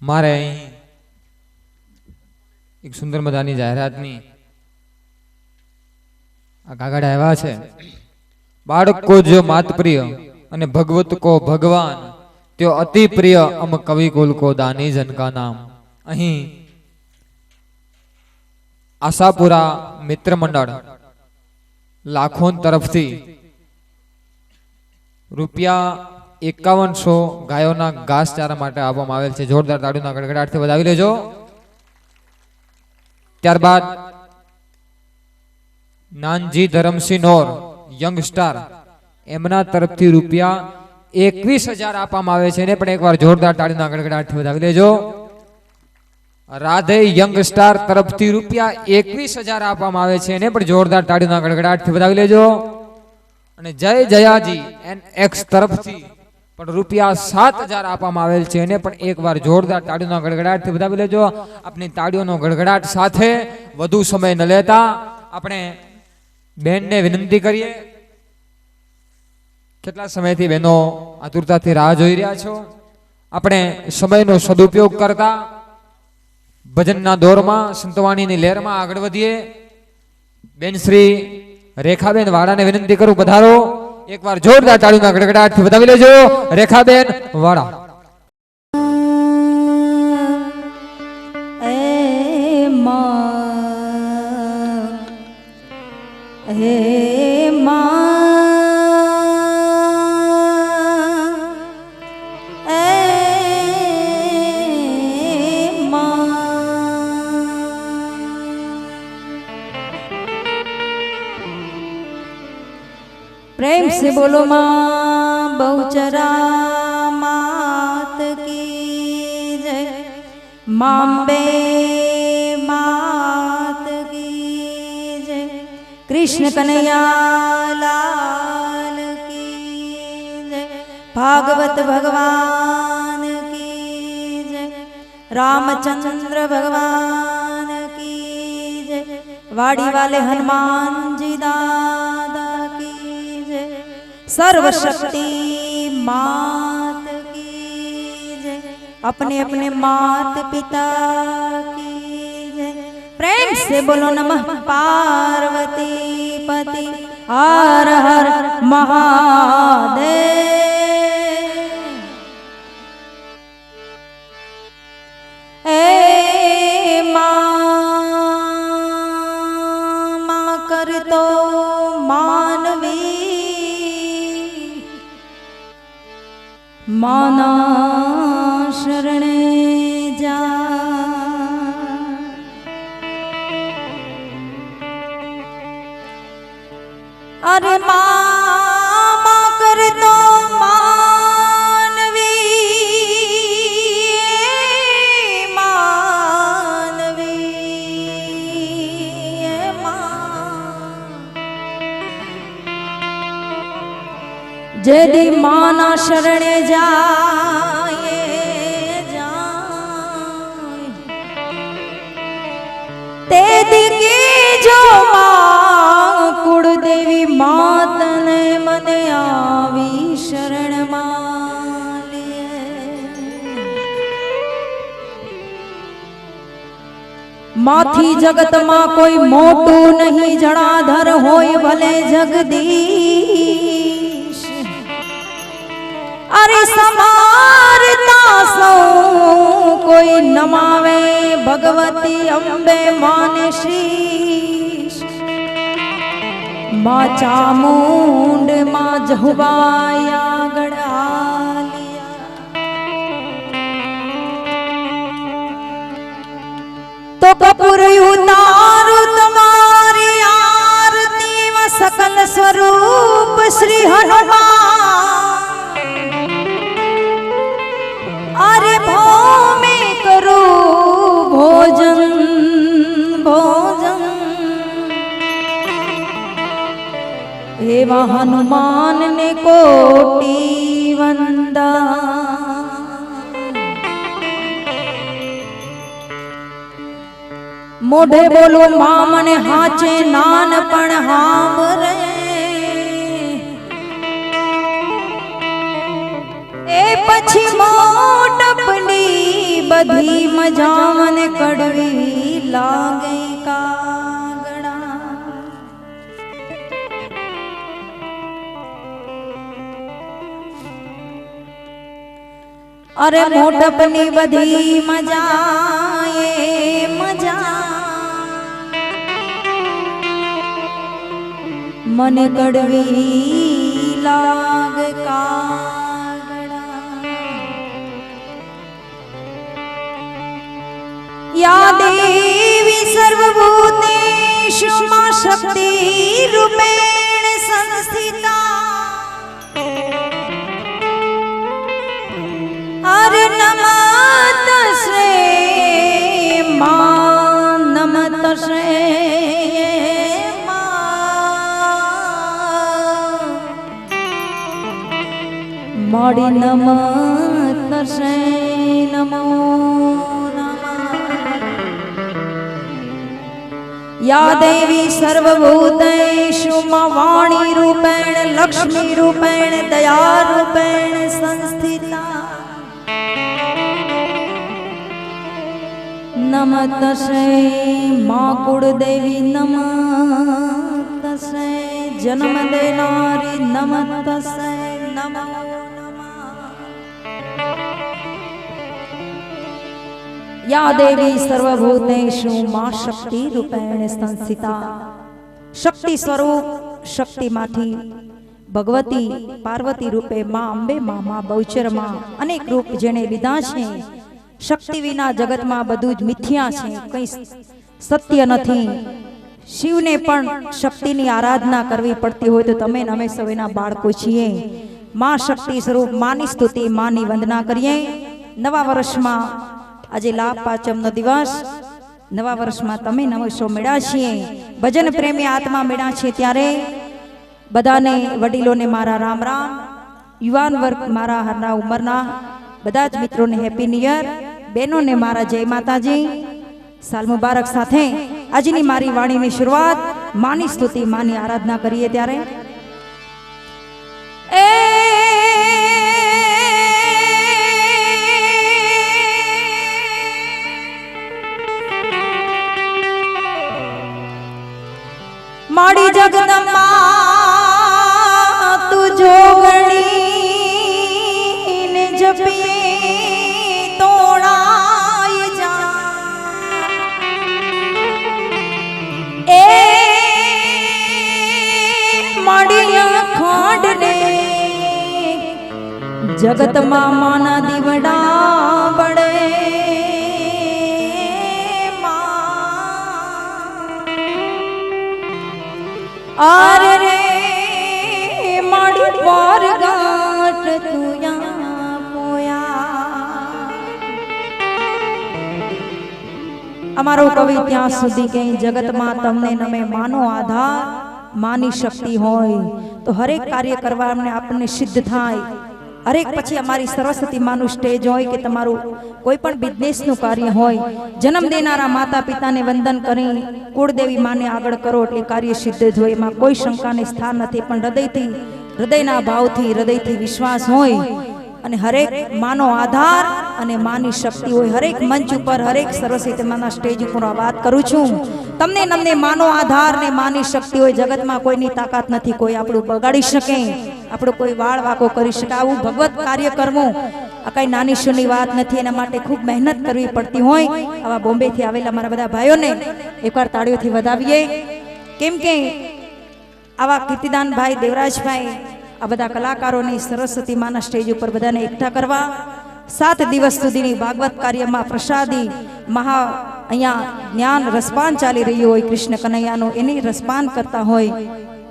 મારે અહીં એક સુંદર મજાની જાહેરાતની આ કાગળ આવ્યા છે। બાળક કો જો માત પ્રિય અને ભગવત કો ભગવાન त्यो अति प्रिय अम कवि कुल को दानी जन का नाम। अहीं आशापुरा मित्र मंडल लाखों तरफ थी रुपया 5100 गायोना घासचारा माटे आपवामां आवेल छे। जोरदार ताळीओना गड़गड़ाटथी વધાવી લેજો। ત્યારબાદ नानजी धरमसिंह नोर यंग स्टार एमना तरफथी रुपया 21,000 આપવામાં આવે છે ને પણ એકવાર જોરદાર તાળીના ગડગડાટથી વધાવી લેજો। રાધે યંગ સ્ટાર તરફથી રૂપિયા 21,000 આપવામાં આવે છે ને પણ જોરદાર તાળીના ગડગડાટથી વધાવી લેજો। અને જય જયાજી એનએક્સ તરફથી પણ રૂપિયા 7,000 આપવામાં આવેલ છે ને પણ એકવાર જોરદાર તાળીના ગડગડાટથી વધાવી લેજો। આપની તાળીઓનો ગડગડાટ સાથે વધુ સમય ન લેતા આપણે બેનને વિનંતી કરીએ। કેટલા સમયથી બહેનો આતુરતાથી રાહ જોઈ રહ્યા છો। આપણે સમયનો સદુપયોગ કરતા ભજનના દોરમાં સંતવાણીની લહેરમાં આગળ વધીએ। બેન શ્રી રેખાબેન વાળાને વિનંતી કરું પધારો। એકવાર જોરદાર તાળીના ગડગડાટથી વધાવી લેજો। રેખાબેન વાળા प्रेम से बोलो माँ बहुचरा मात की जय, माम्बे मात की जय, कृष्ण कन्हैया लाल की जय, भागवत भगवान की जय, रामचंद्र भगवान की जय, वाड़ी वाले हनुमान जी दादा सर्वशक्ति मात की जय, अपने अपने मात पिता की जय। प्रेम से बोलो नमः पार्वती पति हर हर महादेव। ए मां कर तो मानवी माना शरणे जा। अरे मामा कर तो मानवी मानवी जेदी माना शरणे जाए तेदी की जो मां कुलदेवी मात ने मने आवी शरण मालिए। माथी जगत मां कोई मोटू नहीं जनाधर होय भले जगदीश। अरे समारता सौ कोई नमावे भगवती अम्बे माने शीश। माँ चामुंड माँ जहुबाया गढ़ालिया। तो कपूर उतारू तुम्हारी आरती व सकल स्वरूप श्री हनुमान। अरे भौमे करो भोजन भोजन एवा हनुमान ने कोटि वंदा। मोढ़े बोलो मां मने हाचे नानपण हांभरे। ए पछी मोटपनी બધી મજા મને કડવી લાગે કાગડા. અરે મોટપની બધી મજા એ મજા મને કડવી લાગે કાગડા. યા દેવી સર્વભૂતેષુ માં શક્તિ રૂપેણ સંસ્થિતા. અરે નમસ્તે માં નમસ્તે મોડી નમસ્તે નમો નમઃ. યા દેવી સર્વભૂતેષુ માં વાણી રૂપેણ લક્ષ્મી રૂપેણ દયા રૂપેણ સંસ્થિતા. નમસ્તે માં કુળદેવી નમસ્તે જન્મ દેનારી નમસ્તે નમો નમઃ. યા દેવી સર્વભૂતેષુ માં શક્તિ રૂપેણ સંસ્થિતા. શક્તિ સ્વરૂપ શક્તિમાંથી ભગવતી પાર્વતી રૂપે માં અંબે માં બહુચર માં અનેક રૂપ જેણે લીધા છે. શક્તિ વિના જગતમાં બધું જ મિથ્યા છે, કંઈ સત્ય નથી. શિવને પણ શક્તિની આરાધના કરવી પડતી હોય તો તમે અમે સૌ એના બાળકો છીએ. માં શક્તિ સ્વરૂપ માની સ્તુતિ માની વંદના કરીએ. નવા વર્ષમાં આજે લાભ પાંચમનો દિવસ, નવા વર્ષમાં તમે નવસો મેળા છીએ, ભજન પ્રેમી આત્મા મેળા છે. ત્યારે બધાને વડીલોને મારા રામ રામ, યુવાન વર્ગ મારા હરના ઉંમરના બધા જ મિત્રોને હેપી ન્યુ યર, બહેનોને મારા જય માતાજી, સાલ મુબારક સાથે આજની મારી વાણીની શરૂઆત માની સ્તુતિ માની આરાધના કરીએ. ત્યારે માડી જગદંબા તું જોગણી ને જપી તોડાય જા. એ માડી અખંડ ને જગતમાં માના દીવડા બળે. આરે રે માડી પર ગાંઠ તુયા પોયા. અમારો કવિ ત્યાં સુધી કે જગતમાં તમને નમે માનો આધાર માની શક્તિ હોય તો હરેક કાર્ય કરવા આપણને સિદ્ધ થાય. હરેક પછી અમારી સરસ્વતી માનું સ્ટેજ હોય કે તમારું કોઈ પણ બિઝનેસનું કાર્ય હોય, જન્મ દેનારા માતા પિતાને વંદન કરી કુળદેવી માને આગળ કરો એટલે કાર્ય સિદ્ધ જ હોય. એમાં કોઈ શંકાને સ્થાન નથી, પણ હૃદયથી હૃદયના ભાવથી હૃદયથી વિશ્વાસ હોય અને હરેક માનો આધાર અને માની શક્તિ હોય. હરેક મંચ ઉપર હરેક સરસ્વતી માના સ્ટેજ ઉપર આ વાત કરું છું. તમને માનો આધાર ને માની શક્તિ હોય. જગતમાં કોઈની તાકાત નથી, કોઈ આપણું બગાડી શકે, આપણો કોઈ વાળ વાકો કરી શકે. આવું ભગવત કાર્ય કરવું આ કઈ નાની શુની વાત નથી. એના માટે ખૂબ મહેનત કરવી પડતી હોય. આવા બોમ્બેથી આવેલા મારા બધા ભાઈઓને એકવાર તાળીઓથી વધાવીએ, કેમ કે આવા કીર્તિદાનભાઈ, દેવરાજભાઈ, આ બધા કલાકારોની સરસ્વતી માના સ્ટેજ ઉપર બધાને એકઠા કરવા 7 દિવસ સુધીની ભાગવત કાર્યમાં પ્રસાદી મહા અહીંયા જ્ઞાન રસપાન ચાલી રહ્યું હોય કૃષ્ણ કનૈયાનું, એની રસપાન કરતા હોય.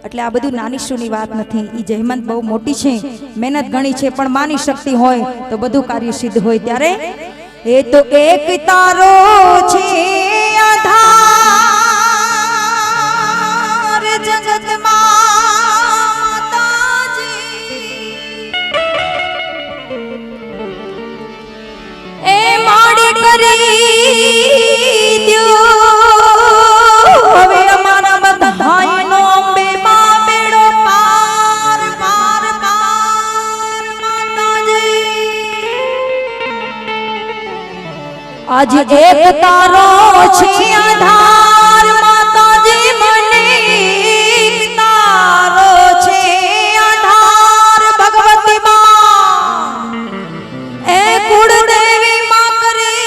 એટલે આ બધું નાની શુની વાત નથી. એ જહેમત બહુ મોટી છે, મહેનત ઘણી છે, પણ માની શક્તિ હોય તો બધું કાર્ય સિદ્ધ હોય. ત્યારે એ તો એક તારો છે આધાર જગતમાં માતાજી. એ માડી કરી દ્યો હવે અમારા બધાયનો અંબે માં બેડો પાર પાર પાર માતાજી. आज एक तारो छे आधार माताजी મને તારો છે આધાર ભગવતી માં એ કુળદેવી માં કરી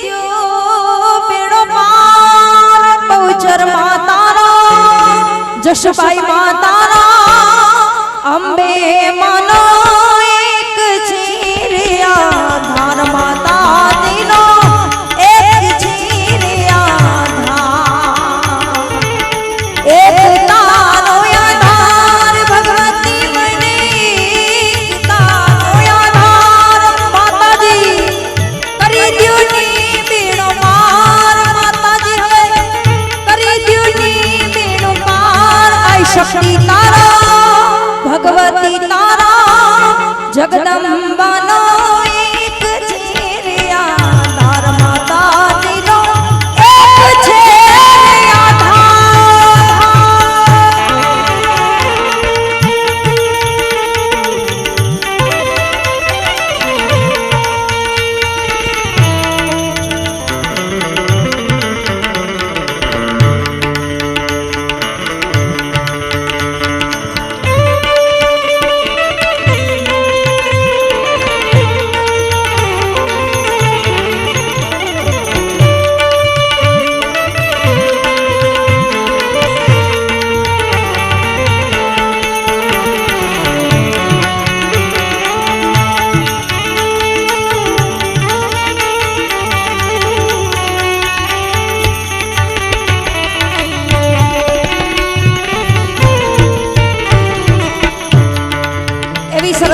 દ્યો બેડો પાર બહુચર માં તારા જશભાઈ માં તારા અંબે માનો એક છે રે આધાર માતા દીનો એક છે રે આધાર એક તારો આધાર ભગવતી મને તારો આધાર માતાજી કરી દ્યો ની બેડો પાર માતાજી હવે કરી દ્યો ની બેડો પાર આઈ શક્તિ તારા ભગવતી તારા જગદંબાનો એક છે રે આધાર માતા દીનો એક છે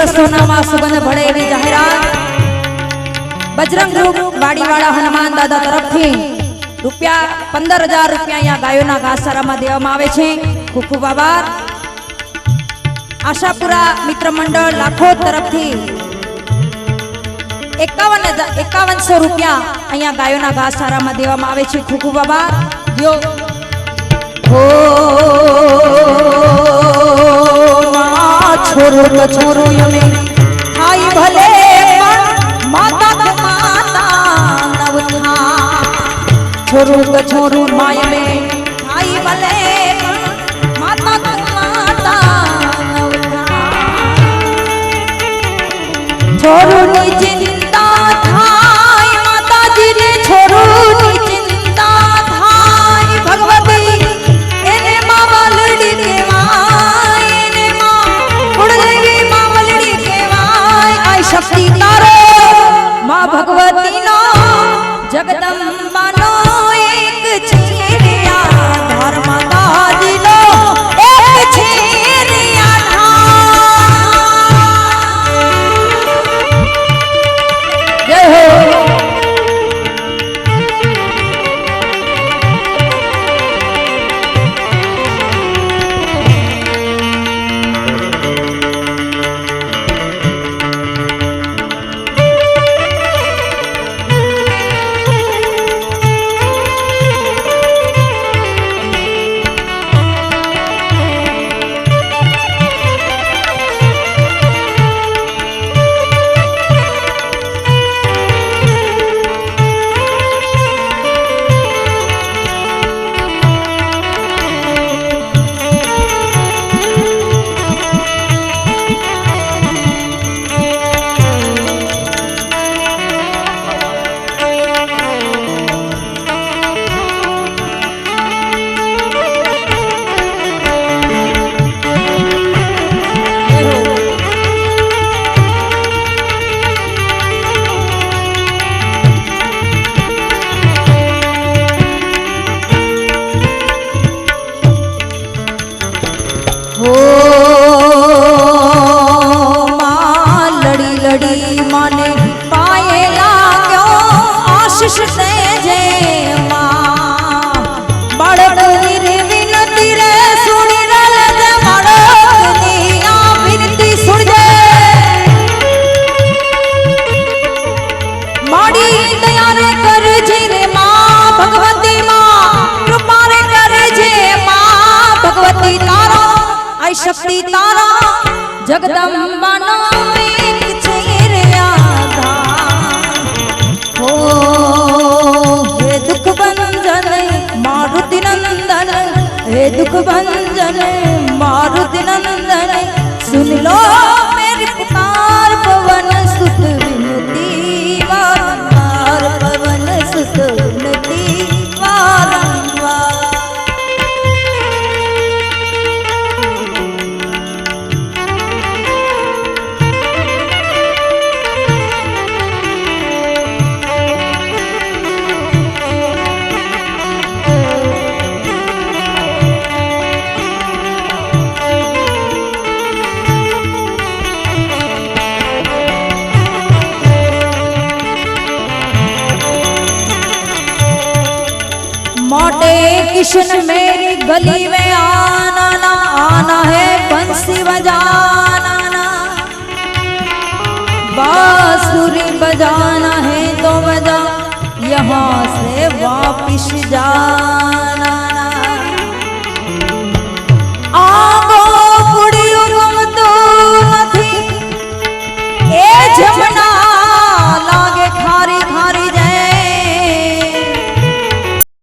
સોનામાં સુગંધ ભળે એવી જાહેરાત બજરંગ ગ્રુપ વાડીવાળા હનુમાન દાદા તરફથી ₹15,000 અહીંયા ગાયોના ઘાસચારામાં દેવામાં આવે છે. ખૂબ ખૂબ આભાર. આશાપુરા મિત્ર મંડળ લાખો તરફથી ₹51,100 અહીંયા ગાયોના ઘાસચારામાં દેવામાં આવે છે. ખૂબ ખૂબ આભાર. छोरू तो छोरू यमे आई भले माता माता नवथा छोरू तो छोरू माय में आई भले माता माता नवथा छोरू ની ચિંતા થાય માતાજી રે छोरू ની ચિંતા થાય ભગવતી એને માવલડી કેવાય શક્તિ તારો માં ભગવતી નો જગદંબાનો એક છે રે આધાર માતાજી નો એક છે રે આધાર. જય હો. શક્તિ તારા જગદંબાનો એક છે રે આધાર भंजन मारुति नंदन सुन लो मेरी पुकार पवन सुत विनती बारंबार पवन सुत विनती बारंबार। मोटे किशन मेरी गली में आना ना आना है बंसी बजाना ना बांसुरी बजाना है तो बजा यहाँ से वापिस जा